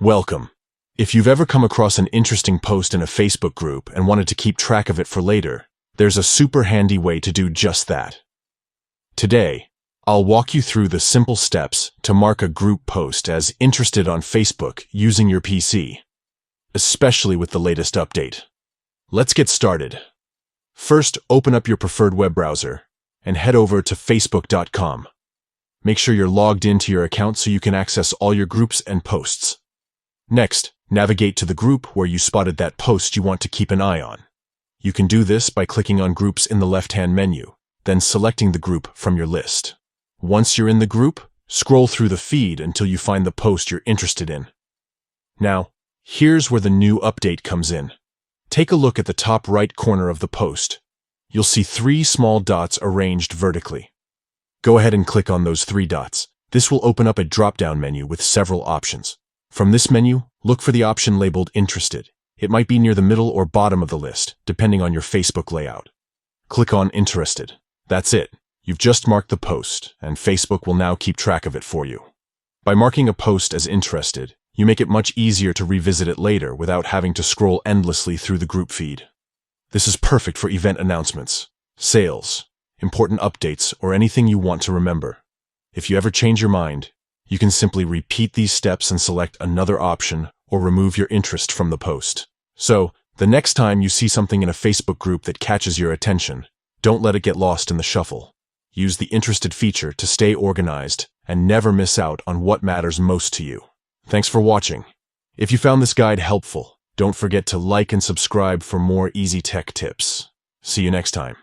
Welcome. If you've ever come across an interesting post in a Facebook group and wanted to keep track of it for later, there's a super handy way to do just that. Today, I'll walk you through the simple steps to mark a group post as interested on Facebook using your PC, especially with the latest update. Let's get started. First, open up your preferred web browser and head over to facebook.com. Make sure you're logged into your account so you can access all your groups and posts. Next, navigate to the group where you spotted that post you want to keep an eye on. You can do this by clicking on Groups in the left-hand menu, then selecting the group from your list. Once you're in the group, scroll through the feed until you find the post you're interested in. Now, here's where the new update comes in. Take a look at the top right corner of the post. You'll see 3 small dots arranged vertically. Go ahead and click on those 3 dots. This will open up a drop-down menu with several options. From this menu, look for the option labeled Interested. It might be near the middle or bottom of the list, depending on your Facebook layout. Click on Interested. That's it. You've just marked the post, and Facebook will now keep track of it for you. By marking a post as interested, you make it much easier to revisit it later without having to scroll endlessly through the group feed. This is perfect for event announcements, sales, important updates, or anything you want to remember. If you ever change your mind, you can simply repeat these steps and select another option or remove your interest from the post. So, the next time you see something in a Facebook group that catches your attention, don't let it get lost in the shuffle. Use the Interested feature to stay organized and never miss out on what matters most to you. Thanks for watching. If you found this guide helpful, don't forget to like and subscribe for more easy tech tips. See you next time.